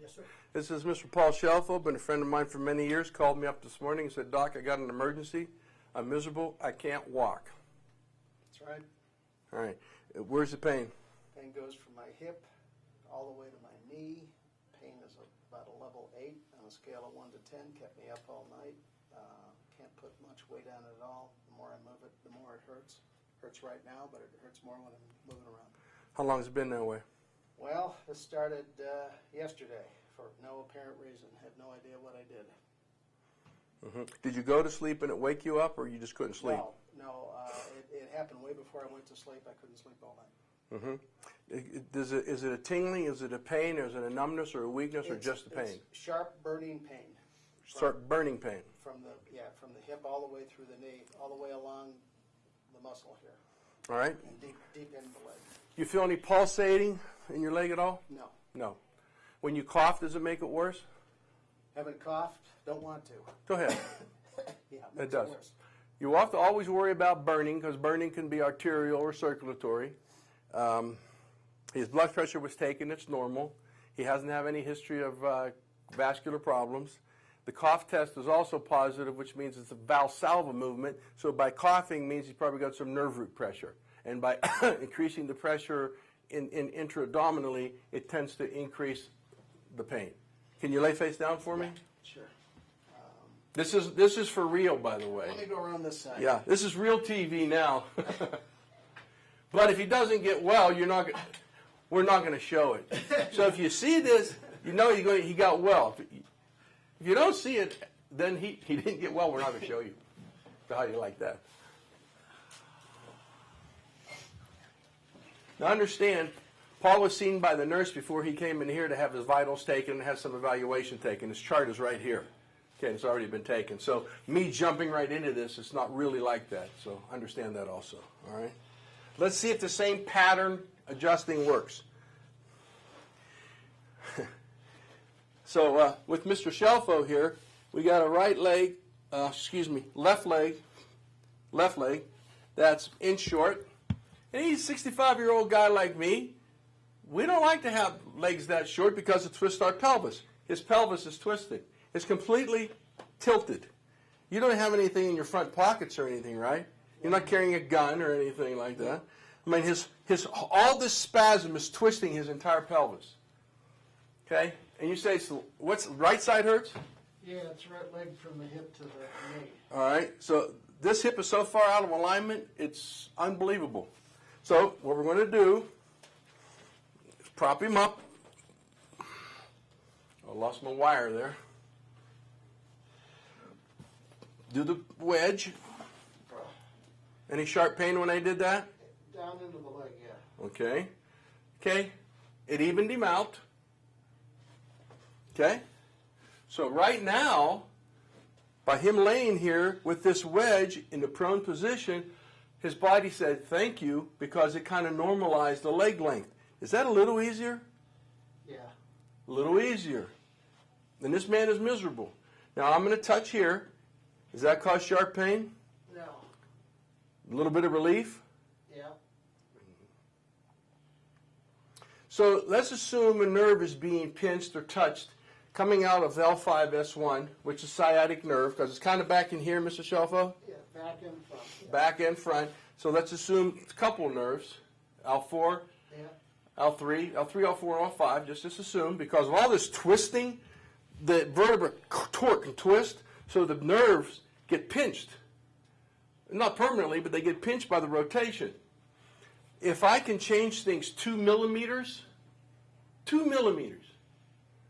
Yes, sir. This is Mr. Paul Shelfo, been a friend of mine for many years, called me up this morning and said, Doc, I got an emergency. I'm miserable. I can't walk. That's right. All right. Where's the pain? Pain goes from my hip all the way to my knee. Pain is about a level 8 on a scale of 1 to 10. Kept me up all night. Can't put much weight on it at all. The more I move it, the more it hurts. Hurts right now, but it hurts more when I'm moving around. How long has it been that way? Well, it started yesterday for no apparent reason. Had no idea what I did. Mm-hmm. Did you go to sleep and it wake you up, or you just couldn't sleep? No. It happened way before I went to sleep. I couldn't sleep all night. Mm-hmm. Is it a tingling? Is it a pain? Or is it a numbness or a weakness, or just the pain? It's sharp burning pain. Sharp burning pain. From the hip all the way through the knee, all the way along the muscle here. All right. And deep in the leg. You feel any pulsating in your leg at all? No. No. When you cough, does it make it worse? Haven't coughed. Don't want to. Go ahead. Yeah, it does. Worse. You have to always worry about burning, because burning can be arterial or circulatory. His blood pressure was taken. It's normal. He hasn't had any history of vascular problems. The cough test is also positive, which means it's a Valsalva movement. So by coughing means he's probably got some nerve root pressure. And by increasing the pressure in intra-abdominally, it tends to increase the pain. Can you lay face down for me? Sure. This is for real, by the way. Let me go around this side. Yeah, this is real TV now. But if he doesn't get well, we're not going to show it. So if you see this, you know he got well. If you don't see it, then he didn't get well. We're not going to show you. So how do you like that? Now understand, Paul was seen by the nurse before he came in here to have his vitals taken and have some evaluation taken. His chart is right here. Okay, it's already been taken. So me jumping right into this, it's not really like that. So understand that also. All right. Let's see if the same pattern adjusting works. So with Mr. Shelfo here, we got a left leg that's inch short. And he's a 65-year-old guy like me. We don't like to have legs that short because it twists our pelvis. His pelvis is twisted. It's completely tilted. You don't have anything in your front pockets or anything, right? You're not carrying a gun or anything like that. I mean, all this spasm is twisting his entire pelvis. Okay? And you say, so what's right side hurts? Yeah, it's right leg from the hip to the knee. All right. So this hip is so far out of alignment, it's unbelievable. So what we're going to do is prop him up. I lost my wire there. Do the wedge. Any sharp pain when I did that? Down into the leg, yeah. Okay. Okay. It evened him out. Okay. So right now, by him laying here with this wedge in the prone position, his body said thank you because it kind of normalized the leg length. Is that a little easier? Yeah. A little easier. And this man is miserable. Now I'm going to touch here. Does that cause sharp pain? No. A little bit of relief? Yeah. So let's assume a nerve is being pinched or touched coming out of L5-S1, which is sciatic nerve, because it's kind of back in here, Mr. Shelfo? Yeah, back and front. Yeah. Back and front. So let's assume a couple of nerves, L4, yeah. L3, L4, and L5, just assume, because of all this twisting, the vertebra torque and twist, so the nerves get pinched. Not permanently, but they get pinched by the rotation. If I can change things 2 millimeters,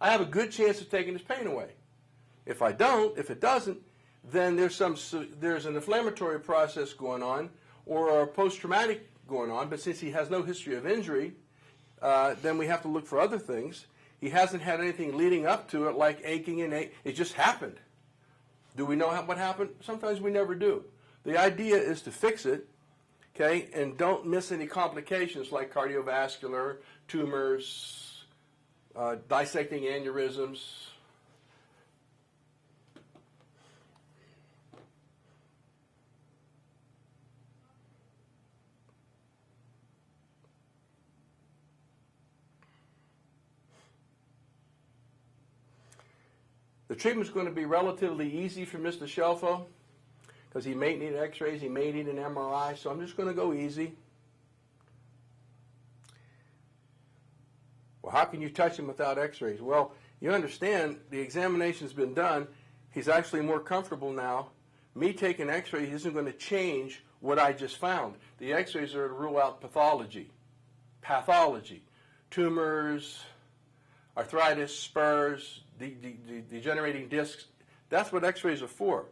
I have a good chance of taking this pain away. If I don't, if it doesn't, then there's an inflammatory process going on or a post-traumatic going on. But since he has no history of injury, then we have to look for other things. He hasn't had anything leading up to it like aching and it just happened. Do we know what happened? Sometimes we never do. The idea is to fix it, okay, and don't miss any complications like cardiovascular, tumors, dissecting aneurysms. The treatment's going to be relatively easy for Mr. Shelfo because he may need x-rays, he may need an MRI, so I'm just going to go easy. Well, how can you touch him without x-rays? Well, you understand the examination's been done. He's actually more comfortable now. Me taking x-rays isn't going to change what I just found. The x-rays are to rule out pathology, tumors, arthritis, spurs, degenerating discs. That's what x-rays are for.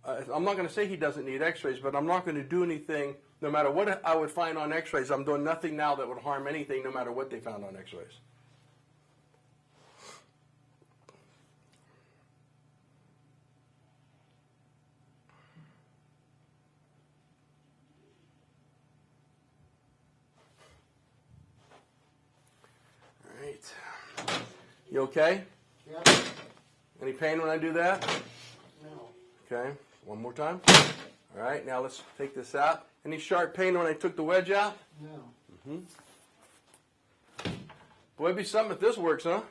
I'm not going to say he doesn't need x-rays, but I'm not going to do anything, no matter what I would find on x-rays. I'm doing nothing now that would harm anything, no matter what they found on x-rays. All right. You okay? Yep. Any pain when I do that? No. Okay, one more time. All right, now let's take this out. Any sharp pain when I took the wedge out? No. Boy, it'd be something if this works, huh?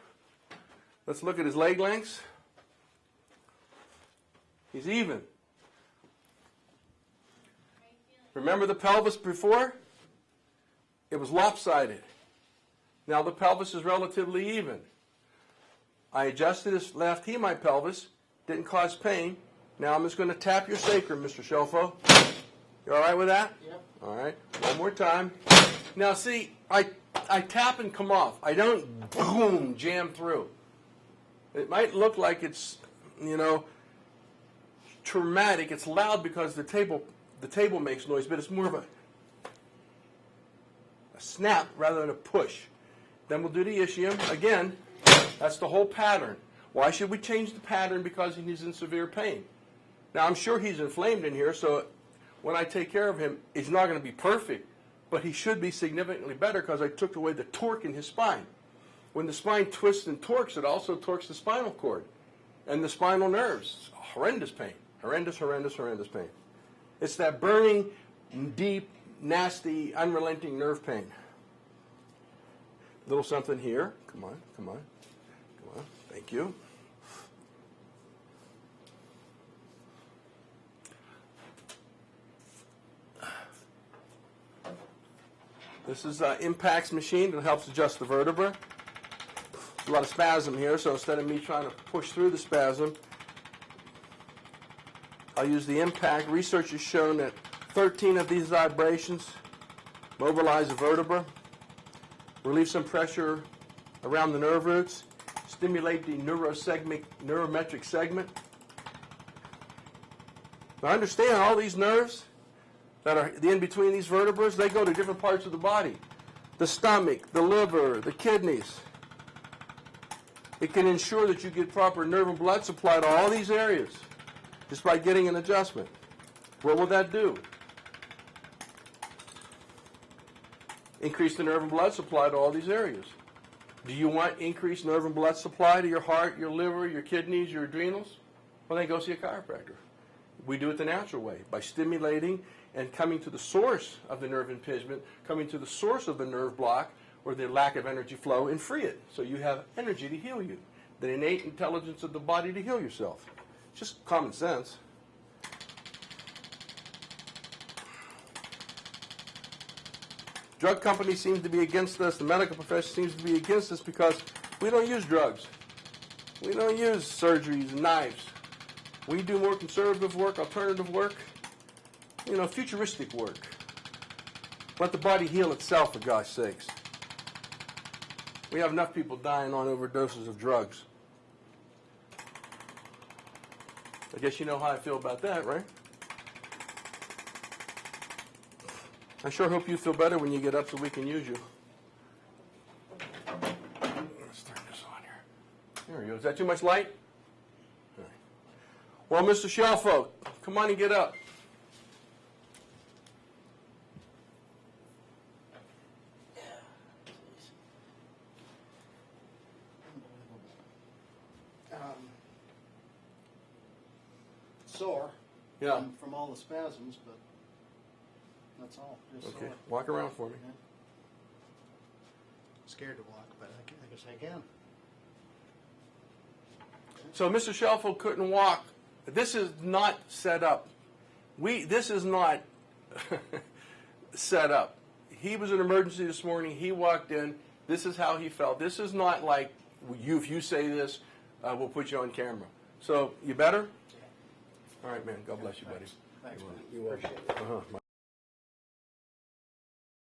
Let's look at his leg lengths. He's even. Remember the pelvis before? It was lopsided. Now the pelvis is relatively even. I adjusted his left hemipelvis, didn't cause pain. Now I'm just going to tap your sacrum, Mr. Shelfo. You all right with that? Yep. All right. One more time. Now see, I tap and come off. I don't boom, jam through. It might look like it's, traumatic. It's loud because the table makes noise, but it's more of a snap rather than a push. Then we'll do the ischium. Again, that's the whole pattern. Why should we change the pattern? Because he's in severe pain. Now, I'm sure he's inflamed in here, so when I take care of him, it's not going to be perfect, but he should be significantly better because I took away the torque in his spine. When the spine twists and torques, it also torques the spinal cord and the spinal nerves. Horrendous pain. Horrendous, horrendous, horrendous pain. It's that burning, deep, nasty, unrelenting nerve pain. Little something here. Come on, come on, come on. Thank you. This is an Impact's machine that helps adjust the vertebra. There's a lot of spasm here, so instead of me trying to push through the spasm, I'll use the Impact. Research has shown that 13 of these vibrations mobilize the vertebra, relieve some pressure around the nerve roots, stimulate the neurometric segment. Now understand, all these nerves that are in between these vertebrae, they go to different parts of the body. The stomach, the liver, the kidneys. It can ensure that you get proper nerve and blood supply to all these areas just by getting an adjustment. What will that do? Increase the nerve and blood supply to all these areas. Do you want increased nerve and blood supply to your heart, your liver, your kidneys, your adrenals? Well, then go see a chiropractor. We do it the natural way, by stimulating and coming to the source of the nerve impingement, coming to the source of the nerve block or the lack of energy flow, and free it so you have energy to heal you, the innate intelligence of the body to heal yourself. Just common sense. Drug companies seem to be against us. The medical profession seems to be against us because we don't use drugs. We don't use surgeries and knives. We do more conservative work, alternative work, futuristic work. Let the body heal itself, for God's sakes. We have enough people dying on overdoses of drugs. I guess you know how I feel about that, right? I sure hope you feel better when you get up so we can use you. Let's turn this on here. There we go. Is that too much light? All right. Well, Mr. Shelfo, come on and get up. Sore. Yeah. From all the spasms, but that's all. Just Okay. sore. Walk around for me. Yeah. Scared to walk, but I guess I can. Okay. So Mr. Shelfo couldn't walk. This is not set up. This is not set up. He was in emergency this morning. He walked in. This is how he felt. This is not like, if you say this, we'll put you on camera. So, you better? Yeah. All right, man. God bless you, buddy. Thanks, man. You're welcome. Appreciate it. Uh-huh.